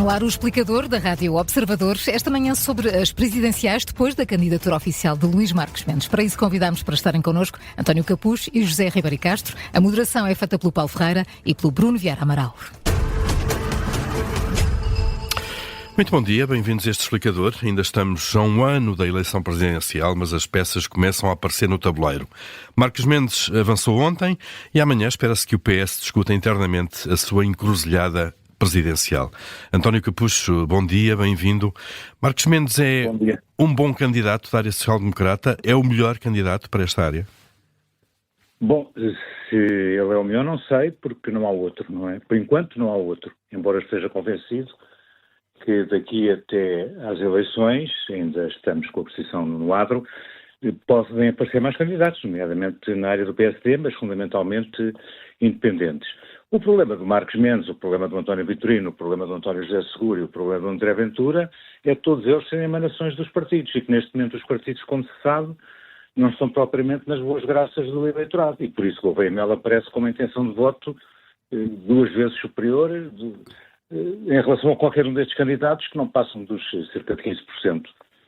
No ar, o explicador da Rádio Observador, esta manhã sobre as presidenciais depois da candidatura oficial de Luís Marques Mendes. Para isso convidamos para estarem connosco António Capuz e José Ribeiro Castro. A moderação é feita pelo Paulo Ferreira e pelo Bruno Vieira Amaral. Muito bom dia, bem-vindos a este explicador. Ainda estamos a um ano da eleição presidencial, mas as peças começam a aparecer no tabuleiro. Marques Mendes avançou ontem e amanhã espera-se que o PS discuta internamente a sua encruzilhada presidencial. António Capucho, bom dia, bem-vindo. Marques Mendes é um bom candidato da área social-democrata? É o melhor candidato para esta área? Bom, se ele é o melhor não sei, porque não há outro, não é? Por enquanto não há outro, embora esteja convencido que daqui até às eleições, ainda estamos com a posição no adro, podem aparecer mais candidatos, nomeadamente na área do PSD, mas fundamentalmente independentes. O problema do Marques Mendes, o problema do António Vitorino, o problema do António José Seguro e o problema do André Ventura é todos eles serem emanações dos partidos e que neste momento os partidos, como se sabe, não estão propriamente nas boas graças do eleitorado e por isso Gouveia Melo aparece com uma intenção de voto 2 vezes superior em relação a qualquer um destes candidatos que não passam dos cerca de 15%.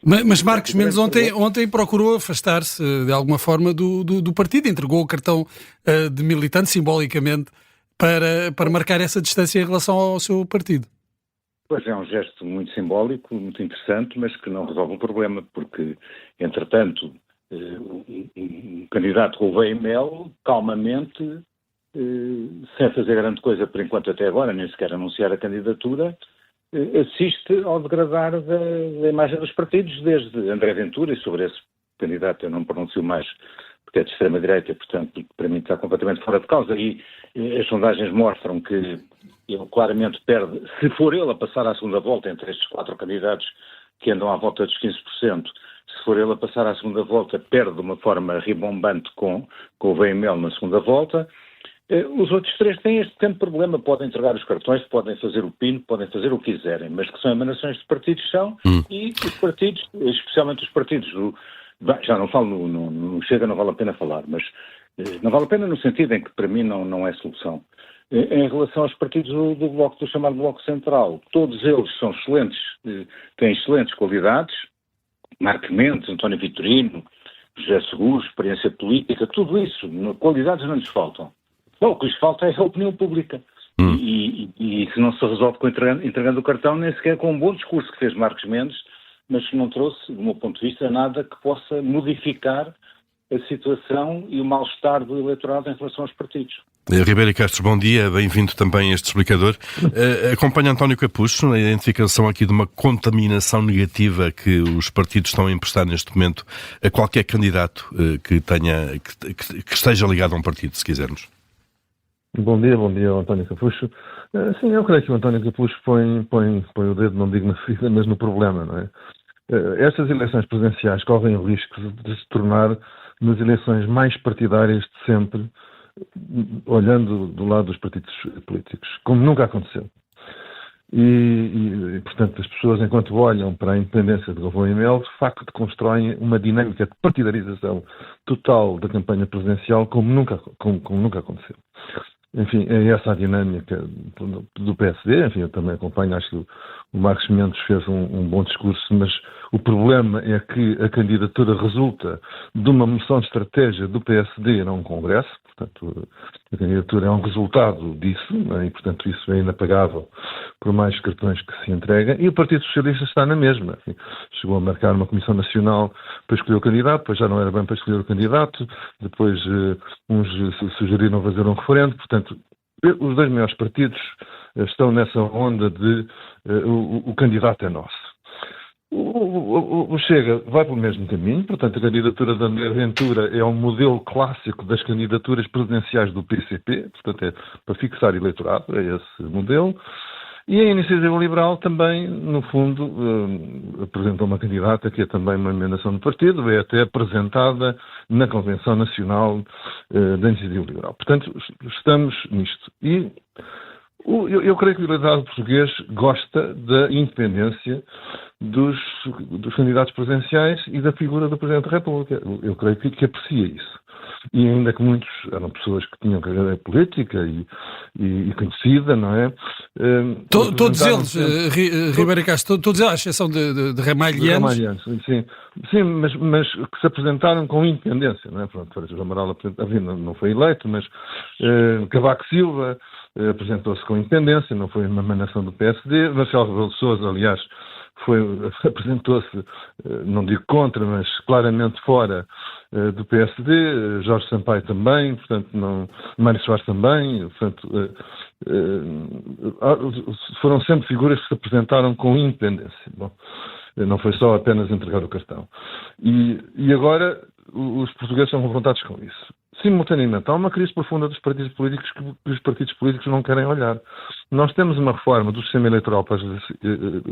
Mas Marques Mendes ontem procurou afastar-se de alguma forma do partido, entregou o cartão de militante simbolicamente para marcar essa distância em relação ao seu partido. Pois é um gesto muito simbólico, muito interessante, mas que não resolve o problema, porque, entretanto, um candidato Gouveia Melo, calmamente, sem fazer grande coisa por enquanto até agora, nem sequer anunciar a candidatura, assiste ao degradar da imagem dos partidos, desde André Ventura, e sobre esse candidato eu não pronuncio mais, porque é de extrema-direita, portanto, para mim está completamente fora de causa, e as sondagens mostram que ele claramente perde, se for ele a passar à segunda volta, entre estes 4 candidatos que andam à volta dos 15%, se for ele a passar à segunda volta, perde de uma forma ribombante com o Gouveia Melo na segunda volta. Os outros 3 têm este pequeno problema, podem entregar os cartões, podem fazer o pino, podem fazer o que quiserem, mas que são emanações de partidos são, e os partidos, especialmente os partidos já não falo no Chega, não vale a pena falar, mas não vale a pena no sentido em que para mim não é solução. Em relação aos partidos do Bloco, do chamado Bloco Central, todos eles são excelentes, têm excelentes qualidades, Marques Mendes, António Vitorino, José Seguro, experiência política, tudo isso, qualidades não lhes faltam. Bom, o que lhes falta é a opinião pública. E se não se resolve entregando o cartão, nem sequer com um bom discurso que fez Marques Mendes, mas que não trouxe, do meu ponto de vista, nada que possa modificar a situação e o mal-estar do eleitorado em relação aos partidos. Ribeiro Castro, bom dia, bem-vindo também a este explicador. Acompanha António Capucho na identificação aqui de uma contaminação negativa que os partidos estão a emprestar neste momento a qualquer candidato que esteja ligado a um partido, se quisermos. Bom dia, António Capucho. Sim, eu creio que o António Capucho põe o dedo, não digo na ferida, mas no problema, não é? Estas eleições presidenciais correm o risco de se tornar nas eleições mais partidárias de sempre, olhando do lado dos partidos políticos, como nunca aconteceu. E, portanto, as pessoas, enquanto olham para a independência de Gouveia Melo, de facto constroem uma dinâmica de partidarização total da campanha presidencial como nunca aconteceu. Enfim, é essa a dinâmica do PSD. Enfim, eu também acompanho, acho que o Marques Mendes fez um bom discurso, mas o problema é que a candidatura resulta de uma moção de estratégia do PSD a um congresso, portanto, a candidatura é um resultado disso, né? E, portanto, isso é inapagável por mais cartões que se entreguem, e o Partido Socialista está na mesma. Enfim, chegou a marcar uma comissão nacional para escolher o candidato, depois já não era bem para escolher o candidato, depois uns sugeriram fazer um referendo, portanto, os 2 maiores partidos estão nessa onda de o candidato é nosso. O Chega vai pelo mesmo caminho, portanto a candidatura de André Ventura é um modelo clássico das candidaturas presidenciais do PCP, portanto é para fixar eleitorado, é esse modelo. E a Iniciativa Liberal também, no fundo, apresentou uma candidata que é também uma emanação do partido, é até apresentada na Convenção Nacional da Iniciativa Liberal. Portanto, estamos nisto. E eu creio que o eleitorado português gosta da independência dos candidatos presidenciais e da figura do Presidente da República. Eu creio que aprecia isso. e ainda que muitos eram pessoas que tinham carreira política e conhecida, não é? Todos eles, Ribeiro Castro, todos eles, à exceção de Ramalhianos. Sim, mas que se apresentaram com independência, não é? Pronto, o Amaral não foi eleito, mas Cavaco Silva apresentou-se com independência, não foi uma emanação do PSD. Marcelo Rebelo de Sousa, aliás, apresentou-se, não digo contra, mas claramente fora do PSD. Jorge Sampaio também, portanto, Mário Soares também, portanto, foram sempre figuras que se apresentaram com independência. Bom, não foi só apenas entregar o cartão. E agora os portugueses são confrontados com isso. Simultaneamente, há uma crise profunda dos partidos políticos que os partidos políticos não querem olhar. Nós temos uma reforma do sistema eleitoral para as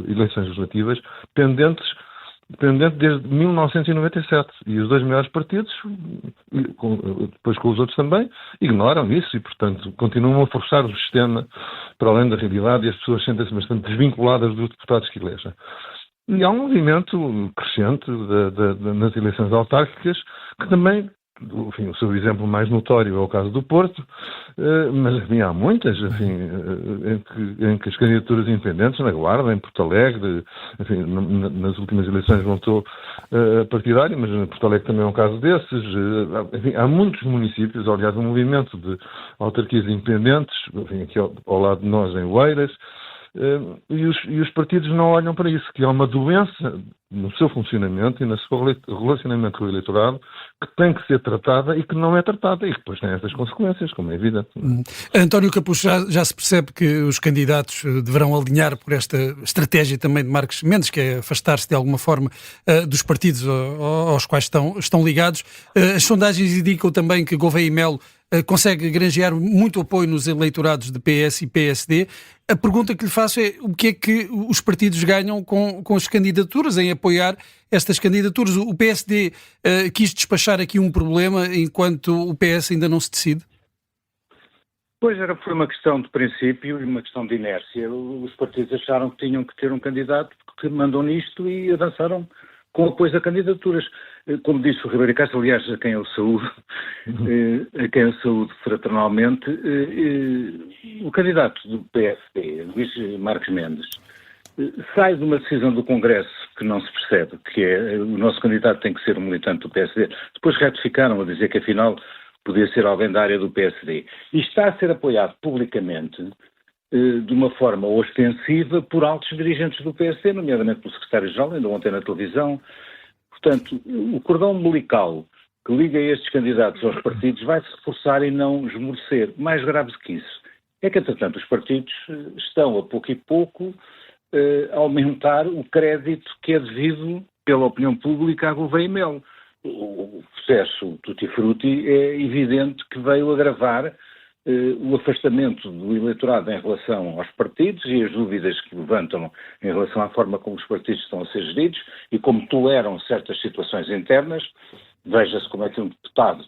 eleições legislativas pendente desde 1997. E os dois maiores partidos, depois com os outros também, ignoram isso e, portanto, continuam a forçar o sistema para além da realidade e as pessoas sentem-se bastante desvinculadas dos deputados que elegem. E há um movimento crescente nas eleições autárquicas que também, enfim, o seu exemplo mais notório é o caso do Porto, mas enfim, há muitas, enfim, em que as candidaturas independentes, na Guarda, em Porto Alegre, enfim, nas últimas eleições voltou partidário, mas Porto Alegre também é um caso desses. Enfim, há muitos municípios, aliás, um movimento de autarquias independentes, enfim, aqui ao lado de nós, em Oeiras, e os partidos não olham para isso, que há uma doença no seu funcionamento e no seu relacionamento com o eleitorado que tem que ser tratada e que não é tratada e que depois tem essas consequências, como é evidente. António Capucho, já se percebe que os candidatos deverão alinhar por esta estratégia também de Marcos Mendes, que é afastar-se de alguma forma dos partidos aos quais estão ligados. As sondagens indicam também que Gouveia e Melo consegue granjear muito apoio nos eleitorados de PS e PSD. A pergunta que lhe faço é o que é que os partidos ganham com as candidaturas, em apoiar estas candidaturas? O PSD quis despachar aqui um problema enquanto o PS ainda não se decide? Pois foi uma questão de princípio e uma questão de inércia. Os partidos acharam que tinham que ter um candidato que mandou nisto e avançaram com apoio a candidaturas. Como disse o Ribeiro Castro, aliás, a quem eu saúdo fraternalmente, o candidato do PSD, Luís Marques Mendes, sai de uma decisão do Congresso que não se percebe, que é o nosso candidato tem que ser um militante do PSD. Depois retificaram a dizer que afinal podia ser alguém da área do PSD. E está a ser apoiado publicamente de uma forma ostensiva por altos dirigentes do PSD, nomeadamente pelo secretário-geral, ainda ontem na televisão. Portanto, o cordão umbilical que liga estes candidatos aos partidos vai se reforçar e não esmorecer. Mais grave do que isso é que, entretanto, os partidos estão, a pouco e pouco, a aumentar o crédito que é devido pela opinião pública à Gouveia e Melo. O processo Tutti Frutti é evidente que veio agravar o afastamento do eleitorado em relação aos partidos e as dúvidas que levantam em relação à forma como os partidos estão a ser geridos e como toleram certas situações internas. Veja-se como é que um deputado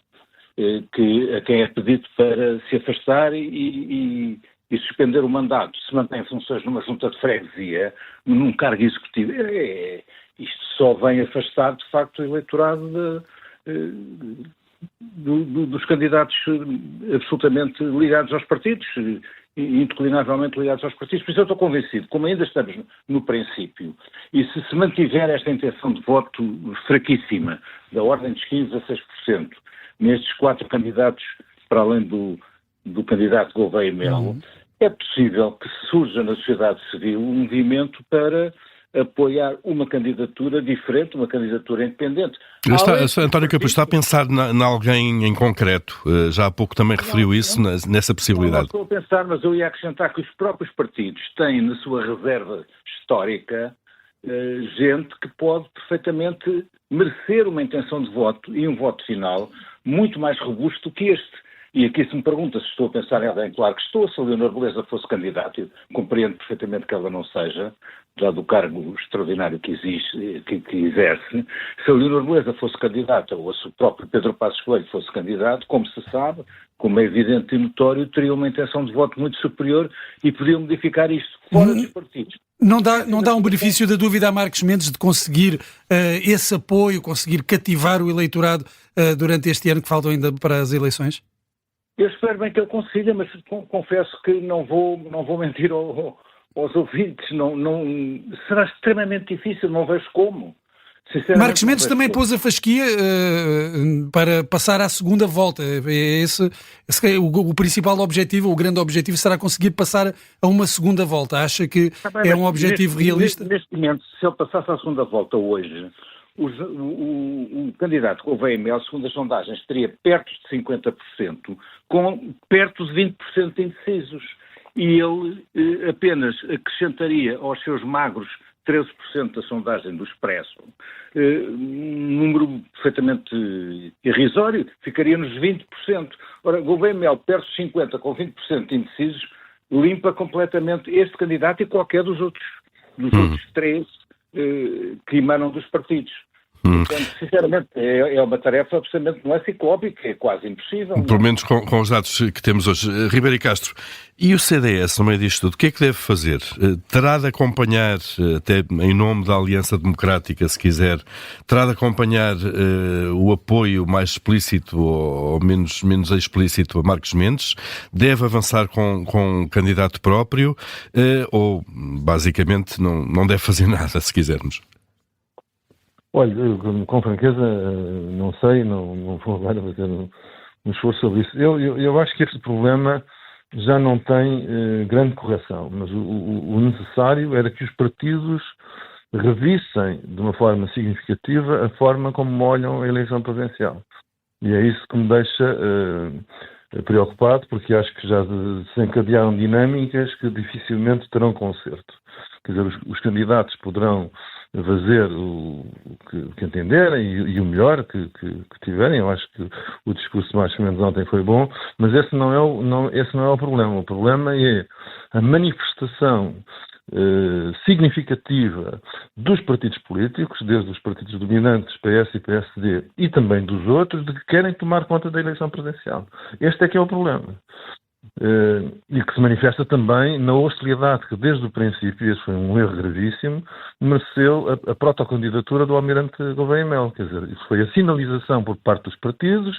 a quem é pedido para se afastar e suspender o mandato se mantém funções numa junta de freguesia, num cargo executivo. Isto só vem afastar, de facto, o eleitorado dos candidatos absolutamente ligados aos partidos, indeclinavelmente ligados aos partidos. Por isso eu estou convencido, como ainda estamos no princípio, e se mantiver esta intenção de voto fraquíssima, da ordem dos 15% a 6%, nestes 4 candidatos, para além do candidato Gouveia e Melo, é possível que surja na sociedade civil um movimento para apoiar uma candidatura diferente, uma candidatura independente. António Capucho, está a pensar em alguém em concreto? Já há pouco também referiu isso, nessa possibilidade. Não estou a pensar, mas eu ia acrescentar que os próprios partidos têm na sua reserva histórica gente que pode perfeitamente merecer uma intenção de voto e um voto final muito mais robusto que este. E aqui se me pergunta se estou a pensar em alguém, claro que estou. Se a Leonor Beleza fosse candidata, eu compreendo perfeitamente que ela não seja, dado o cargo extraordinário que exerce. Se a Leonor Beleza fosse candidata, ou se o próprio Pedro Passos Coelho fosse candidato, como se sabe, como é evidente e notório, teria uma intenção de voto muito superior e podia modificar isto fora dos partidos. Não dá um benefício da dúvida a Marcos Mendes de conseguir esse apoio, conseguir cativar o eleitorado durante este ano que falta ainda para as eleições? Eu espero bem que ele consiga, mas confesso que não vou mentir aos ouvintes. Será extremamente difícil, não vejo como. Marcos Mendes também pôs a fasquia para passar à segunda volta. Esse o principal objetivo, o grande objetivo, será conseguir passar a uma segunda volta. Acha que é um objetivo realista? Neste momento, se ele passasse à segunda volta hoje, o candidato Gouveia Mel, segundo as sondagens, teria perto de 50%, com perto de 20% de indecisos. E ele apenas acrescentaria aos seus magros 13% da sondagem do Expresso, um número perfeitamente irrisório, ficaria nos 20%. Ora, Gouveia Mel perde 50% com 20% de indecisos, limpa completamente este candidato e qualquer dos outros três que emanam dos partidos. Portanto, sinceramente, é uma tarefa absolutamente não é ciclópica, é quase impossível. Pelo menos com os dados que temos hoje. Ribeiro Castro, e o CDS, no meio disto tudo, o que é que deve fazer? Terá de acompanhar, até em nome da Aliança Democrática, se quiser, terá de acompanhar o apoio mais explícito ou menos explícito a Marcos Mendes? Deve avançar com um candidato próprio? Ou, basicamente, não deve fazer nada, se quisermos? Olha, com franqueza, não sei, não vou agora fazer um esforço sobre isso. Eu acho que este problema já não tem grande correção, mas o necessário era que os partidos revissem de uma forma significativa a forma como olham a eleição presidencial. E é isso que me deixa preocupado, porque acho que já se encadearam dinâmicas que dificilmente terão conserto. Quer dizer, os candidatos poderão fazer o que entenderem e o melhor que tiverem. Eu acho que o discurso de Marcos Mendes ontem foi bom, mas esse não é o problema. O problema é a manifestação significativa dos partidos políticos, desde os partidos dominantes, PS e PSD, e também dos outros, de que querem tomar conta da eleição presidencial. Este é que é o problema. E que se manifesta também na hostilidade que desde o princípio, e esse foi um erro gravíssimo, mereceu a protocandidatura do Almirante Gouveia Mel. Quer dizer, isso foi a sinalização por parte dos partidos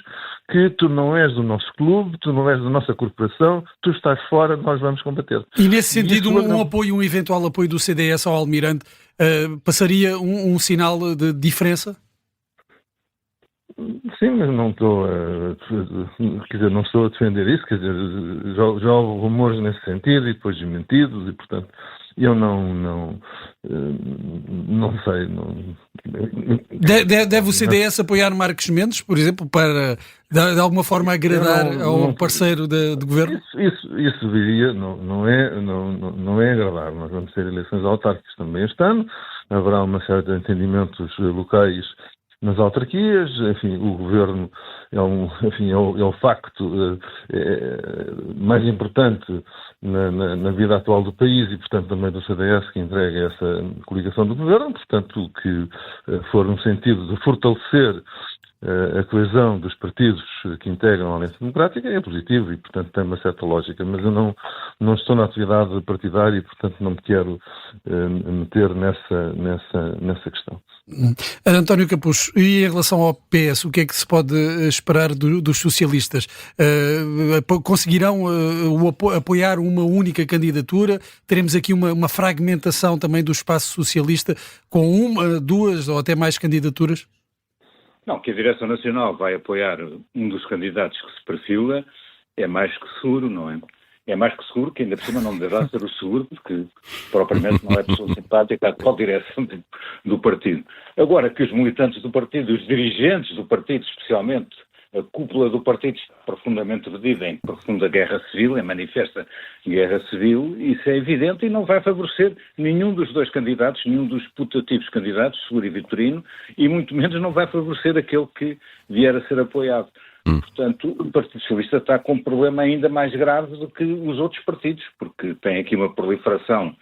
que tu não és do nosso clube, tu não és da nossa corporação, tu estás fora, nós vamos combater. E nesse sentido, um eventual apoio do CDS ao Almirante passaria um sinal de diferença? Sim, mas não estou não estou a defender isso, quer dizer, já houve rumores nesse sentido e depois desmentidos e, portanto, eu não sei. Deve o CDS apoiar Marcos Mendes, por exemplo, para de alguma forma agradar ao parceiro de governo? Isso viria, não é agradável. Nós vamos ter eleições autárquicas também este ano, haverá uma série de entendimentos locais nas autarquias, enfim, o governo é o facto mais importante na vida atual do país e, portanto, também do CDS que entrega essa coligação do governo, portanto, o que for no sentido de fortalecer a coesão dos partidos que integram a Aliança Democrática é positivo e, portanto, tem uma certa lógica, mas eu não estou na atividade partidária e, portanto, não me quero meter nessa questão. António Capucho, e em relação ao PS, o que é que se pode esperar dos socialistas? Conseguirão apoiar uma única candidatura? Teremos aqui uma fragmentação também do espaço socialista com uma, duas ou até mais candidaturas? Não, que a Direção Nacional vai apoiar um dos candidatos que se perfila é mais que seguro, não é? É mais que seguro, que ainda por cima não deverá ser o seguro, porque propriamente não é pessoa simpática à qual direção do partido. Agora que os militantes do partido, os dirigentes do partido, especialmente a cúpula do partido, está profundamente dividida em profunda guerra civil, em manifesta guerra civil, isso é evidente e não vai favorecer nenhum dos dois candidatos, nenhum dos putativos candidatos, Seguro e Vitorino, e muito menos não vai favorecer aquele que vier a ser apoiado. Portanto, o Partido Socialista está com um problema ainda mais grave do que os outros partidos, porque tem aqui uma proliferação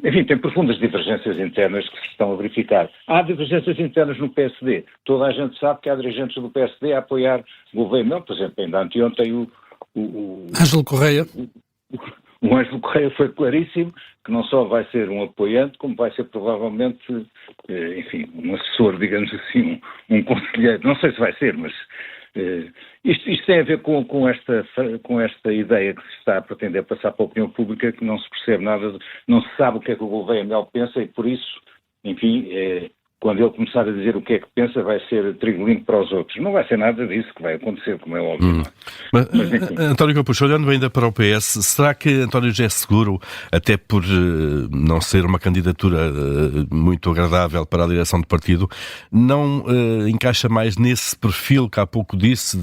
enfim, tem profundas divergências internas que se estão a verificar. Há divergências internas no PSD. Toda a gente sabe que há dirigentes do PSD a apoiar o Gouveia. Por exemplo, ainda anteontem o Ângelo Correia. O Ângelo Correia foi claríssimo que não só vai ser um apoiante, como vai ser provavelmente, enfim, um assessor, digamos assim, um conselheiro. Não sei se vai ser, mas isto tem a ver com esta ideia que se está a pretender passar para a opinião pública, que não se percebe nada, não se sabe o que é que o Gouveia Mel pensa e por isso, enfim, quando ele começar a dizer o que é que pensa, vai ser trigo limpo para os outros. Não vai ser nada disso que vai acontecer, como é óbvio. Mas António Capucho, olhando ainda para o PS, será que António já é seguro, até por não ser uma candidatura muito agradável para a direção do partido, não encaixa mais nesse perfil que há pouco disse,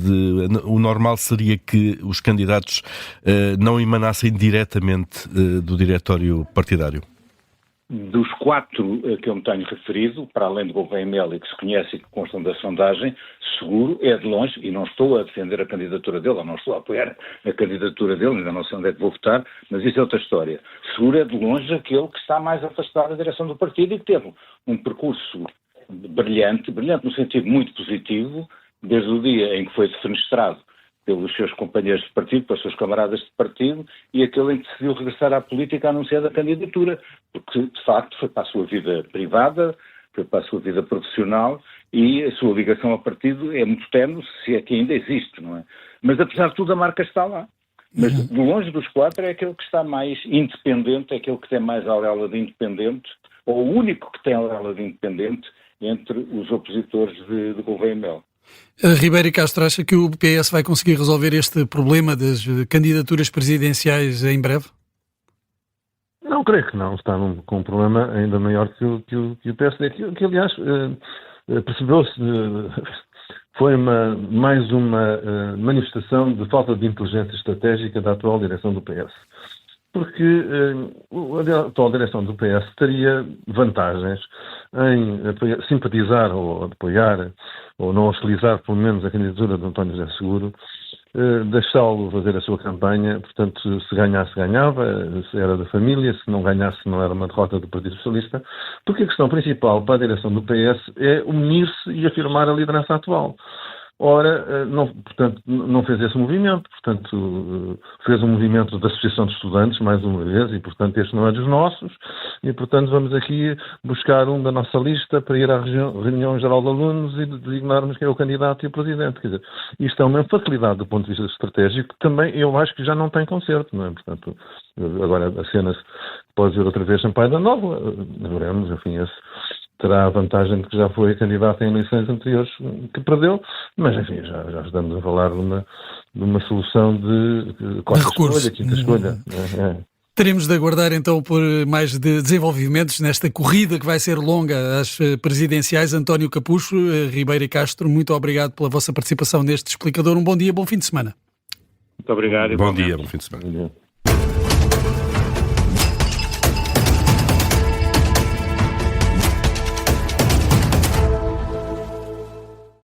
o normal seria que os candidatos não emanassem diretamente do diretório partidário? Dos 4 que eu me tenho referido, para além de Gouveia Mel e que se conhece e que constam da sondagem, seguro é de longe, e não estou a defender a candidatura dele, ou não estou a apoiar a candidatura dele, ainda não sei onde é que vou votar, mas isso é outra história. Seguro é de longe aquele que está mais afastado da direção do partido e que teve um percurso brilhante no sentido muito positivo, desde o dia em que foi defenestrado pelos seus companheiros de partido, pelos seus camaradas de partido, e aquele em que decidiu regressar à política anunciando a candidatura, porque, de facto, foi para a sua vida privada, foi para a sua vida profissional, e a sua ligação ao partido é muito tenue, se é que ainda existe, não é? Mas, apesar de tudo, a marca está lá. Mas, de longe dos 4, é aquele que está mais independente, é aquele que tem mais auréola de independente, ou o único que tem auréola de independente entre os opositores de Gouveia Mel. Ribeiro e Castro, acha que o PS vai conseguir resolver este problema das candidaturas presidenciais em breve? Não, creio que não. Está com um problema ainda maior que o PSD. Que aliás, percebeu-se, foi mais uma manifestação de falta de inteligência estratégica da atual direção do PS. Porque a atual direção do PS teria vantagens em simpatizar ou apoiar ou não hostilizar pelo menos a candidatura de António José Seguro, deixá-lo fazer a sua campanha, portanto, se ganhasse, ganhava, se era da família, se não ganhasse, não era uma derrota do Partido Socialista, porque a questão principal para a direção do PS é unir-se e afirmar a liderança atual. Ora, portanto, não fez esse movimento, portanto, fez um movimento da Associação de Estudantes, mais uma vez, e, portanto, este não é dos nossos, e, portanto, vamos aqui buscar um da nossa lista para ir à reunião geral de alunos e designarmos quem é o candidato e o presidente. Quer dizer, isto é uma facilidade do ponto de vista estratégico que também eu acho que já não tem conserto, não é? Portanto, agora a cena pode ver outra vez Sampaio da Nova, veremos, enfim, esse terá a vantagem de que já foi candidato em eleições anteriores que perdeu, mas enfim, já estamos a falar de uma solução de quarta escolha, quinta escolha. Teremos de aguardar então por mais desenvolvimentos nesta corrida que vai ser longa às presidenciais. António Capucho, Ribeiro e Castro, muito obrigado pela vossa participação neste explicador. Um bom dia, bom fim de semana. Muito obrigado. Bom dia, bom fim de semana.